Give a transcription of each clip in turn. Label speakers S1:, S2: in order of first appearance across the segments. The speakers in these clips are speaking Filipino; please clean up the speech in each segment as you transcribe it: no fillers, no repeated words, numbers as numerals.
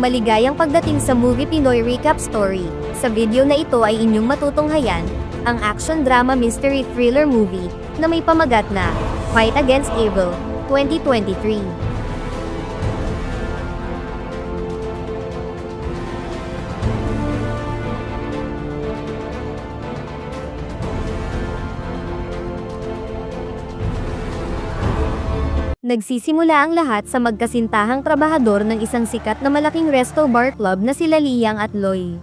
S1: Maligayang pagdating sa Movie Pinoy Recap Story. Sa video na ito ay inyong matutunghayan, ang action drama mystery thriller movie, na may pamagat na, Fight Against Evil, 2023. Nagsisimula ang lahat sa magkasintahang trabahador ng isang sikat na malaking resto bar club na sila Liang at Loy.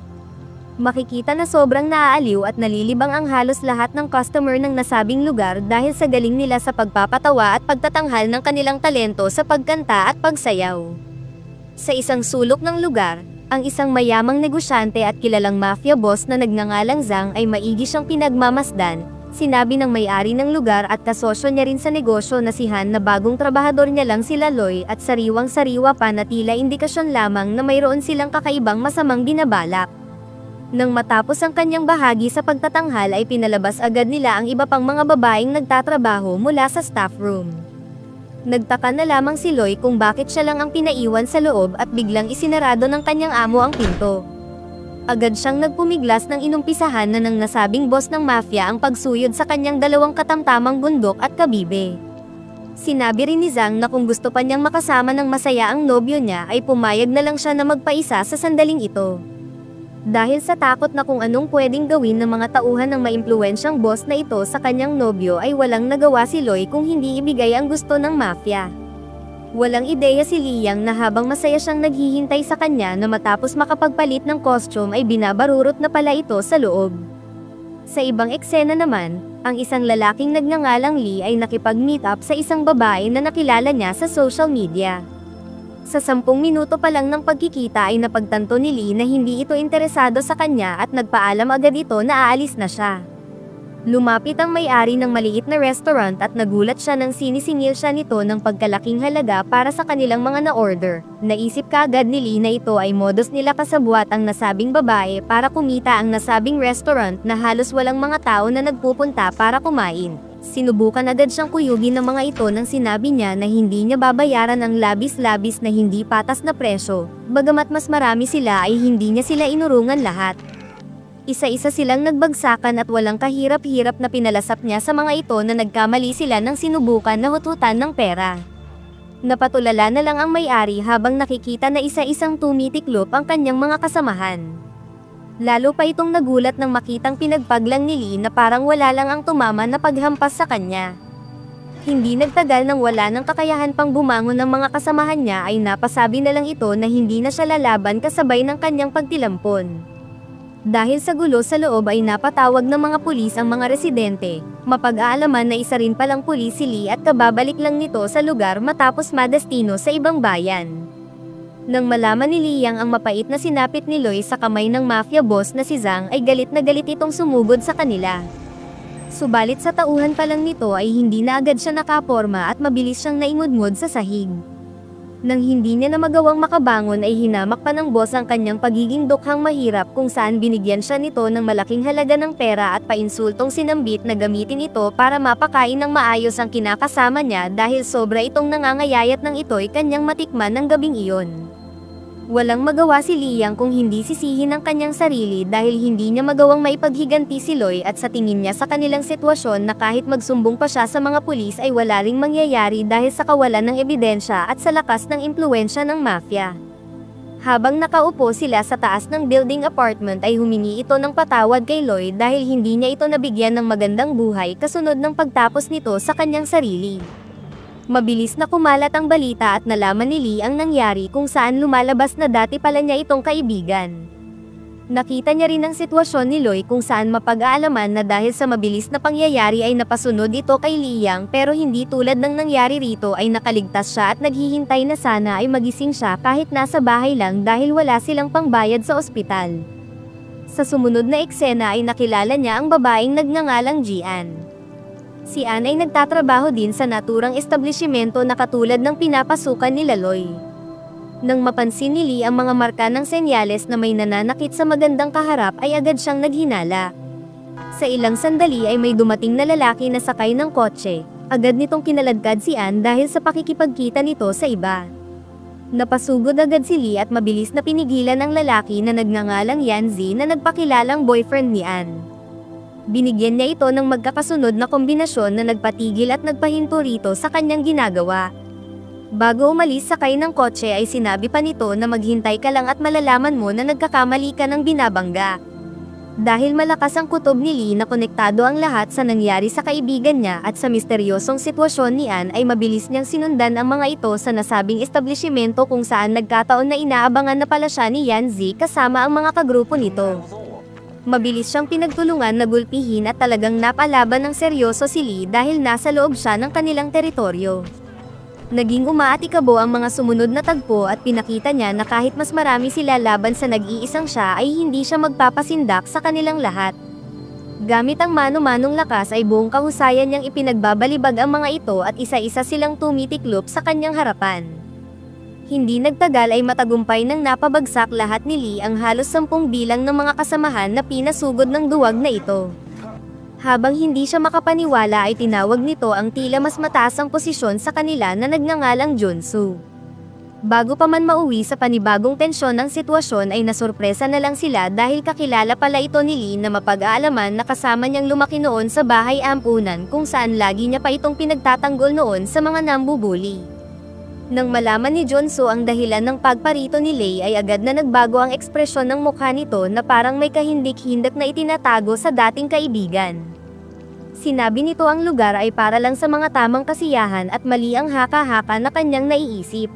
S1: Makikita na sobrang naaaliw at nalilibang ang halos lahat ng customer ng nasabing lugar dahil sa galing nila sa pagpapatawa at pagtatanghal ng kanilang talento sa pagkanta at pagsayaw. Sa isang sulok ng lugar, ang isang mayamang negosyante at kilalang mafia boss na nagngangalang Zhang ay maigi siyang pinagmamasdan. Sinabi ng may-ari ng lugar at kasosyo niya rin sa negosyo na si Han na bagong trabahador niya lang sila Loy at sariwang-sariwa pa na tila indikasyon lamang na mayroon silang kakaibang masamang binabalak. Nang matapos ang kanyang bahagi sa pagtatanghal ay pinalabas agad nila ang iba pang mga babaeng nagtatrabaho mula sa staff room. Nagtaka na lamang si Loy kung bakit siya lang ang pinaiwan sa loob at biglang isinarado ng kanyang amo ang pinto. Agad siyang nagpumiglas nang inumpisahan na ng nasabing boss ng mafia ang pagsuyod sa kanyang dalawang katamtamang bundok at kabibe. Sinabi rin ni Zhang na kung gusto pa niyang makasama ng masaya ang nobyo niya ay pumayag na lang siya na magpaisa sa sandaling ito. Dahil sa takot na kung anong pwedeng gawin ng mga tauhan ng maimpluwensyang boss na ito sa kanyang nobyo ay walang nagawa si Loy kung hindi ibigay ang gusto ng mafia. Walang ideya si Liang na habang masaya siyang naghihintay sa kanya na matapos makapagpalit ng costume ay binabarurot na pala ito sa loob. Sa ibang eksena naman, ang isang lalaking nagngangalang Lee ay nakipag-meet up sa isang babae na nakilala niya sa social media. Sa 10 minuto pa lang ng pagkikita ay napagtanto ni Lee na hindi ito interesado sa kanya at nagpaalam agad ito na aalis na siya. Lumapit ang may-ari ng maliit na restaurant at nagulat siya nang sinisingil siya nito ng pagkalaking halaga para sa kanilang mga na-order. Naisip kaagad ni Lee na ito ay modus nila kasabwat ang nasabing babae para kumita ang nasabing restaurant na halos walang mga tao na nagpupunta para kumain. Sinubukan agad siyang kuyugin ng mga ito nang sinabi niya na hindi niya babayaran ang labis-labis na hindi patas na presyo, bagamat mas marami sila ay hindi niya sila inurungan lahat. Isa-isa silang nagbagsakan at walang kahirap-hirap na pinalasap niya sa mga ito na nagkamali sila ng sinubukan na hututan ng pera. Napatulala na lang ang may-ari habang nakikita na isa-isang tumitiklop ang kanyang mga kasamahan. Lalo pa itong nagulat nang makitang pinagpaglang ni Lee na parang wala lang ang tumama na paghampas sa kanya. Hindi nagtagal nang wala ng kakayahan pang bumangon ng mga kasamahan niya ay napasabi na lang ito na hindi na siya lalaban kasabay ng kanyang pagtilampon. Dahil sa gulo sa loob ay napatawag ng mga pulis ang mga residente, mapag-aalaman na isa rin palang pulis si Lee at kababalik lang nito sa lugar matapos madestino sa ibang bayan. Nang malaman ni Liang ang mapait na sinapit ni Loy sa kamay ng mafia boss na si Zhang ay galit na galit itong sumugod sa kanila. Subalit sa tauhan pa lang nito ay hindi na agad siya nakaporma at mabilis siyang naingudngod sa sahig. Nang hindi niya na magawang makabangon ay hinamak pa ng boss ang kanyang pagiging dukhang mahirap kung saan binigyan siya nito ng malaking halaga ng pera at painsultong sinambit na gamitin ito para mapakain ng maayos ang kinakasama niya dahil sobra itong nangangayayat ng ito'y kanyang matikman ng gabing iyon. Walang magawa si Liang kung hindi sisihin ang kanyang sarili dahil hindi niya magawang maipaghiganti si Loy at sa tingin niya sa kanilang sitwasyon na kahit magsumbong pa siya sa mga pulis ay wala ring mangyayari dahil sa kawalan ng ebidensya at sa lakas ng impluwensya ng mafia. Habang nakaupo sila sa taas ng building apartment ay humingi ito ng patawad kay Loy dahil hindi niya ito nabigyan ng magandang buhay kasunod ng pagtapos nito sa kanyang sarili. Mabilis na kumalat ang balita at nalaman ni Lee ang nangyari kung saan lumalabas na dati pala niya itong kaibigan. Nakita niya rin ang sitwasyon ni Loy kung saan mapag-aalaman na dahil sa mabilis na pangyayari ay napasunod ito kay Liang pero hindi tulad ng nangyari rito ay nakaligtas siya at naghihintay na sana ay magising siya kahit nasa bahay lang dahil wala silang pangbayad sa ospital. Sa sumunod na eksena ay nakilala niya ang babaeng nagngangalang Jian. Si Ann ay nagtatrabaho din sa naturang establishmento na katulad ng pinapasukan ni Loy. Nang mapansin ni Lee ang mga marka ng senyales na may nananakit sa magandang kaharap ay agad siyang naghinala. Sa ilang sandali ay may dumating na lalaki na sakay ng kotse. Agad nitong kinaladkad si Ann dahil sa pakikipagkita nito sa iba. Napasugod agad si Lee at mabilis na pinigilan ang lalaki na nagngangalang Yanzi na nagpakilalang boyfriend ni Ann. Binigyan niya ito ng magkakasunod na kombinasyon na nagpatigil at nagpahinto rito sa kanyang ginagawa. Bago umalis sakay ng kotse ay sinabi pa nito na maghintay ka lang at malalaman mo na nagkakamali ka ng binabangga. Dahil malakas ang kutob ni Lee na konektado ang lahat sa nangyari sa kaibigan niya at sa misteryosong sitwasyon ni Ann ay mabilis niyang sinundan ang mga ito sa nasabing establishmento kung saan nagkataon na inaabangan na pala siya ni Yanzi kasama ang mga kagrupo nito. Mabilis siyang pinagtulungan na gulpihin at talagang napalaban ng seryoso si Lee dahil nasa loob siya ng kanilang teritoryo. Naging umaatikabo ang mga sumunod na tagpo at pinakita niya na kahit mas marami sila laban sa nag-iisang siya ay hindi siya magpapasindak sa kanilang lahat. Gamit ang mano-manong lakas ay buong kahusayan niyang ipinagbabalibag ang mga ito at isa-isa silang tumitiklop sa kanyang harapan. Hindi nagtagal ay matagumpay nang napabagsak lahat ni Lee ang halos 10 bilang ng mga kasamahan na pinasugod ng duwag na ito. Habang hindi siya makapaniwala ay tinawag nito ang tila mas mataas ang posisyon sa kanila na nagngangalang Junsu. Bago pa man mauwi sa panibagong tensyon ng sitwasyon ay nasurpresa na lang sila dahil kakilala pala ito ni Lee na mapag-aalaman na kasama niyang lumaki noon sa bahay ampunan kung saan lagi niya pa itong pinagtatanggol noon sa mga nambubuli. Nang malaman ni Junsu ang dahilan ng pagparito ni Lei ay agad na nagbago ang ekspresyon ng mukha nito na parang may kahindik-hindak na itinatago sa dating kaibigan. Sinabi nito ang lugar ay para lang sa mga tamang kasiyahan at mali ang haka-haka na kanyang naiisip.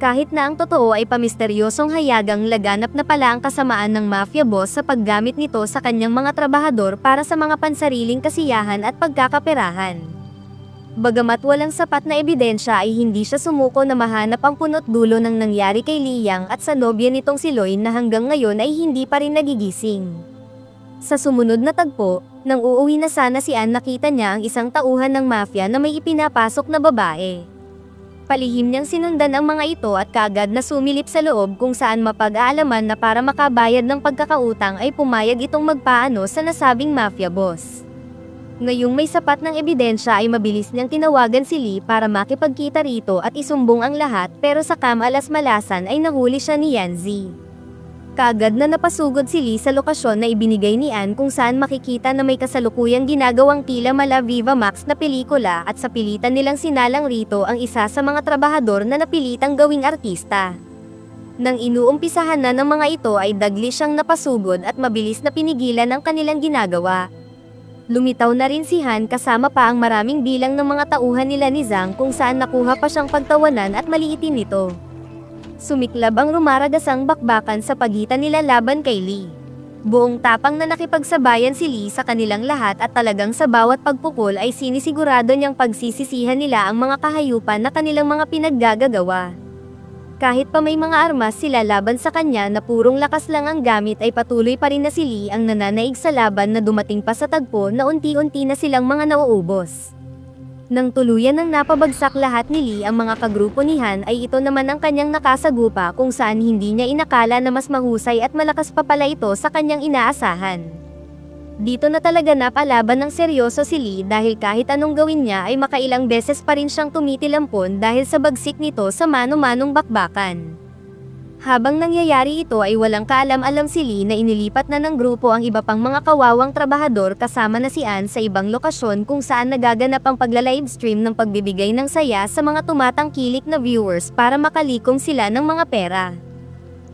S1: Kahit na ang totoo ay pamisteryosong hayagang laganap na pala ang kasamaan ng mafia boss sa paggamit nito sa kanyang mga trabahador para sa mga pansariling kasiyahan at pagkakaperahan. Bagamat walang sapat na ebidensya ay hindi siya sumuko na mahanap ang punot dulo ng nangyari kay Liyang at sa nobya nitong si Loy na hanggang ngayon ay hindi pa rin nagigising. Sa sumunod na tagpo, nang uuwi na sana si Ann nakita niya ang isang tauhan ng mafia na may ipinapasok na babae. Palihim niyang sinundan ang mga ito at kaagad na sumilip sa loob kung saan mapag-aalaman na para makabayad ng pagkakautang ay pumayag itong magpaano sa nasabing mafia boss. Ngayong may sapat ng ebidensya ay mabilis niyang tinawagan si Lee para makipagkita rito at isumbong ang lahat pero sa kamalas-malasan ay nahuli siya ni Yanzi. Kaagad na napasugod si Lee sa lokasyon na ibinigay ni Ann kung saan makikita na may kasalukuyang ginagawang tila mala Viva Max na pelikula at sa pilitan nilang sinalang rito ang isa sa mga trabahador na napilitang gawing artista. Nang inuumpisahan na ng mga ito ay dagli siyang napasugod at mabilis na pinigilan ang kanilang ginagawa. Lumitaw na rin si Han kasama pa ang maraming bilang ng mga tauhan nila ni Zhang kung saan nakuha pa siyang pagtawanan at maliitin nito. Sumiklab ang rumaragasang bakbakan sa pagitan nila laban kay Lee. Buong tapang na nakipagsabayan si Lee sa kanilang lahat at talagang sa bawat pagpukol ay sinisigurado niyang pagsisisihan nila ang mga kahayupan na kanilang mga pinaggagawa. Kahit pa may mga armas sila laban sa kanya na purong lakas lang ang gamit ay patuloy pa rin na si Lee ang nananaig sa laban na dumating pa sa tagpo na unti-unti na silang mga nauubos. Nang tuluyan ng napabagsak lahat ni Lee ang mga kagrupo ni Han ay ito naman ang kanyang nakasagupa kung saan hindi niya inakala na mas mahusay at malakas pa pala ito sa kanyang inaasahan. Dito na talaga napalaban ng seryoso si Lee dahil kahit anong gawin niya ay makailang beses pa rin siyang tumitilampon dahil sa bagsik nito sa mano-manong bakbakan. Habang nangyayari ito ay walang kaalam-alam si Lee na inilipat na ng grupo ang iba pang mga kawawang trabahador kasama na si Ann sa ibang lokasyon kung saan nagaganap ang pagla-livestream ng pagbibigay ng saya sa mga tumatangkilik na viewers para makalikom sila ng mga pera.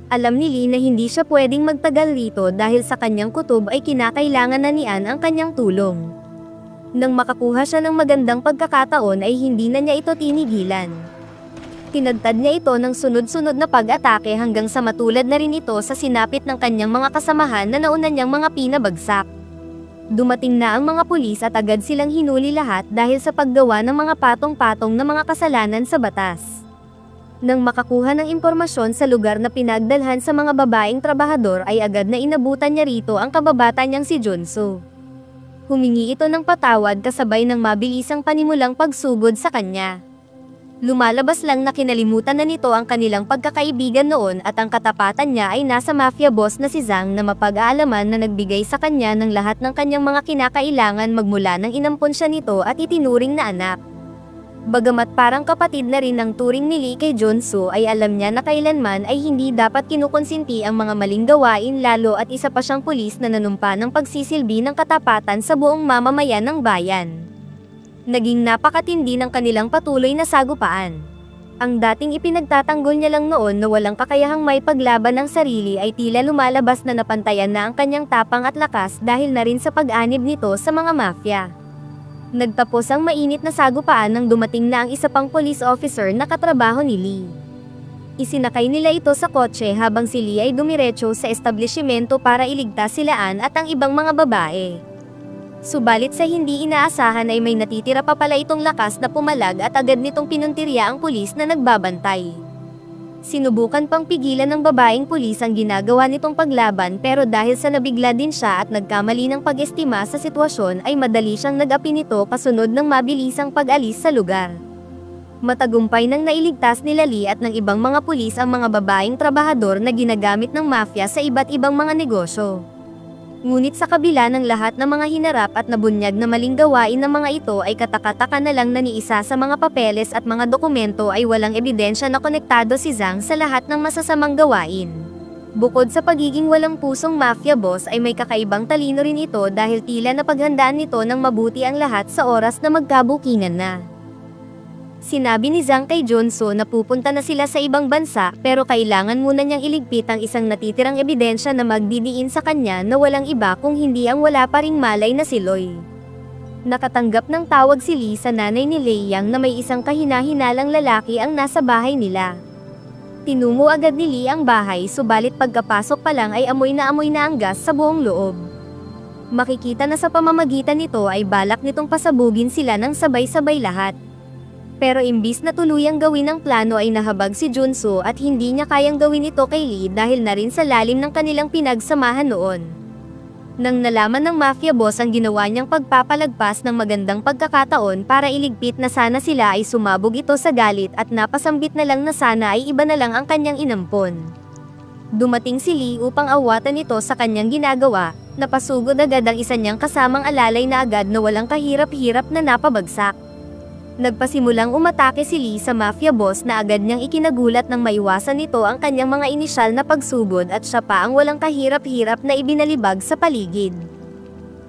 S1: Alam ni Lee na hindi siya pwedeng magtagal rito dahil sa kanyang kutob ay kinakailangan na ni Ann ang kanyang tulong. Nang makakuha siya ng magandang pagkakataon ay hindi na niya ito tinigilan. Tinadtad niya ito ng sunod-sunod na pag-atake hanggang sa matulad na rin ito sa sinapit ng kanyang mga kasamahan na nauna niyang mga pinabagsak. Dumating na ang mga pulis at agad silang hinuli lahat dahil sa paggawa ng mga patong-patong na mga kasalanan sa batas. Nang makakuha ng impormasyon sa lugar na pinagdalhan sa mga babaeng trabahador ay agad na inabutan niya rito ang kababata niyang si Junsu. Humingi ito ng patawad kasabay ng mabilisang panimulang pagsugod sa kanya. Lumalabas lang na kinalimutan na nito ang kanilang pagkakaibigan noon at ang katapatan niya ay nasa mafia boss na si Zhang na mapag-aalaman na nagbigay sa kanya ng lahat ng kanyang mga kinakailangan magmula nang inampon siya nito at itinuring na anak. Bagamat parang kapatid na rin ang turing ni Lee kay Junso ay alam niya na kailanman ay hindi dapat kinukonsinti ang mga maling gawain lalo at isa pa siyang pulis na nanumpa ng pagsisilbi ng katapatan sa buong mamamayan ng bayan. Naging napakatindi ng kanilang patuloy na sagupaan. Ang dating ipinagtatanggol niya lang noon na walang kakayahang may paglaban ng sarili ay tila lumalabas na napantayan na ang kanyang tapang at lakas dahil na rin sa pag-anib nito sa mga mafia. Nagtapos ang mainit na sagupaan nang dumating na ang isa pang police officer na katrabaho ni Lee. Isinakay nila ito sa kotse habang si Lee ay dumiretso sa establishmento para iligtas sila Ann at ang ibang mga babae. Subalit sa hindi inaasahan ay may natitira pa pala itong lakas na pumalag at agad nitong pinuntirya ang pulis na nagbabantay. Sinubukan pang pigilan ng babaeng pulis ang ginagawa nitong paglaban pero dahil sa nabigla din siya at nagkamali ng pag-estima sa sitwasyon ay madali siyang nag-api nito kasunod ng mabilisang pag-alis sa lugar. Matagumpay nang nailigtas nila Lee at ng ibang mga pulis ang mga babaeng trabahador na ginagamit ng mafia sa iba't ibang mga negosyo. Ngunit sa kabila ng lahat ng mga hinarap at nabunyag na maling gawain ng mga ito ay katakataka na lang na ni isa sa mga papeles at mga dokumento ay walang ebidensya na konektado si Zhang sa lahat ng masasamang gawain. Bukod sa pagiging walang pusong mafia boss ay may kakaibang talino rin ito dahil tila napaghandaan nito ng mabuti ang lahat sa oras na magkabukingan na. Sinabi ni Zhang kay Junso na pupunta na sila sa ibang bansa pero kailangan muna niyang iligpit ang isang natitirang ebidensya na magdidiin sa kanya na walang iba kung hindi ang wala pa ring malay na si Loy. Nakatanggap ng tawag si Lee sa nanay ni Lei Yang na may isang kahina-hinalang lalaki ang nasa bahay nila. Tinungo agad ni Lee ang bahay subalit pagkapasok pa lang ay amoy na ang gas sa buong loob. Makikita na sa pamamagitan nito ay balak nitong pasabugin sila ng sabay-sabay lahat. Pero imbis na tuluyang gawin ang plano ay nahabag si Junso at hindi niya kayang gawin ito kay Lee dahil na rin sa lalim ng kanilang pinagsamahan noon. Nang nalaman ng mafia boss ang ginawa niyang pagpapalagpas ng magandang pagkakataon para iligpit na sana sila ay sumabog ito sa galit at napasambit na lang na sana ay iba na lang ang kanyang inampon. Dumating si Lee upang awatan ito sa kanyang ginagawa, napasugod agad ang isa niyang kasamang alalay na agad na walang kahirap-hirap na napabagsak. Nagpasimulang umatake si Lee sa mafia boss na agad niyang ikinagulat nang maiwasan nito ang kanyang mga inisyal na pagsugod at siya pa ang walang kahirap-hirap na ibinalibag sa paligid.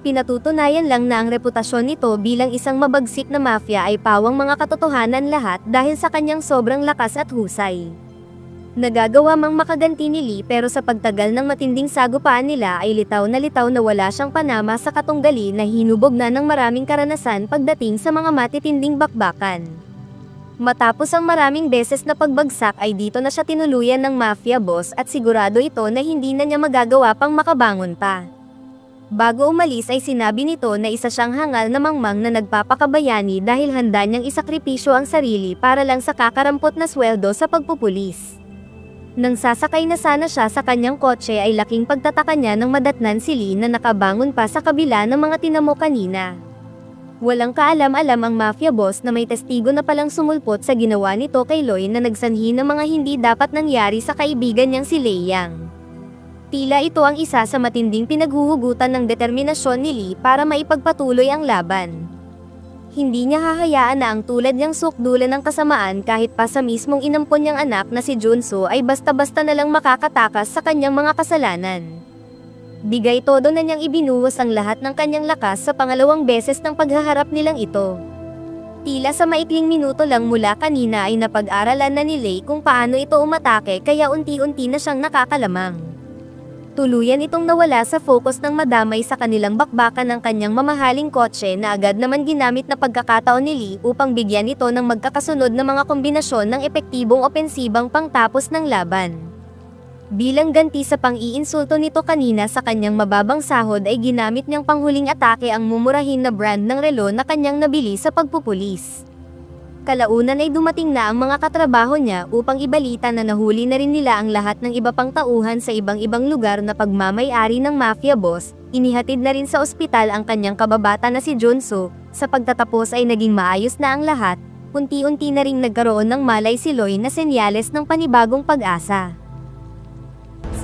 S1: Pinatutunayan lang na ang reputasyon nito bilang isang mabagsik na mafia ay pawang mga katotohanan lahat dahil sa kanyang sobrang lakas at husay. Nagagawa mang makaganti ni Lee pero sa pagtagal ng matinding sagupaan nila ay litaw na wala siyang panama sa katunggali na hinubog na ng maraming karanasan pagdating sa mga matitinding bakbakan. Matapos ang maraming beses na pagbagsak ay dito na siya tinuluyan ng mafia boss at sigurado ito na hindi na niya magagawa pang makabangon pa. Bago umalis ay sinabi nito na isa siyang hangal na mangmang na nagpapakabayani dahil handa niyang isakripisyo ang sarili para lang sa kakarampot na sweldo sa pagpupulis. Nang sasakay na sana siya sa kanyang kotse ay laking pagtataka niya nang madatnan si Lee na nakabangon pa sa kabila ng mga tinamo kanina. Walang kaalam-alam ang mafia boss na may testigo na palang sumulpot sa ginawa nito kay Loy na nagsanhi ng mga hindi dapat nangyari sa kaibigan niyang si Lei Yang. Tila ito ang isa sa matinding pinaghuhugutan ng determinasyon ni Lee para maipagpatuloy ang laban. Hindi niya hahayaan na ang tulad niyang sukdulan ng kasamaan kahit pa sa mismong inampon niyang anak na si Junso ay basta-basta na lang makakatakas sa kanyang mga kasalanan. Bigay todo na niyang ibinuhos ang lahat ng kanyang lakas sa pangalawang beses ng paghaharap nilang ito. Tila sa maikling minuto lang mula kanina ay napag-aralan na ni Lei kung paano ito umatake kaya unti-unti na siyang nakakalamang. Tuluyan itong nawala sa focus ng madamay sa kanilang bakbakan ng kanyang mamahaling kotse na agad naman ginamit na pagkakataon ni Lee upang bigyan ito ng magkakasunod na mga kombinasyon ng epektibong opensibang pangtapos ng laban. Bilang ganti sa pang-iinsulto nito kanina sa kanyang mababang sahod ay ginamit niyang panghuling atake ang mumurahin na brand ng relo na kanyang nabili sa pagpupulis. Kalaunan ay dumating na ang mga katrabaho niya upang ibalita na nahuli na rin nila ang lahat ng iba pang tauhan sa ibang-ibang lugar na pagmamay-ari ng mafia boss. Inihatid na rin sa ospital ang kanyang kababata na si Junso. Sa pagtatapos ay naging maayos na ang lahat, unti-unti na ring nagkaroon ng malay si Loy na senyales ng panibagong pag-asa.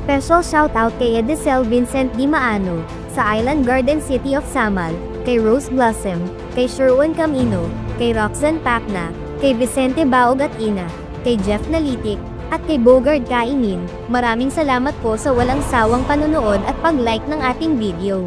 S1: Special shoutout kay Edicel Vincent Dimaano, sa Island Garden City of Samal, kay Rose Blossom, kay Sherwin Camino, kay Roxanne Pacna, kay Vicente Baog at Ina, kay Jeff Nalitik, at kay Bogard Kainin. Maraming salamat po sa walang sawang panonood at pag-like ng ating video.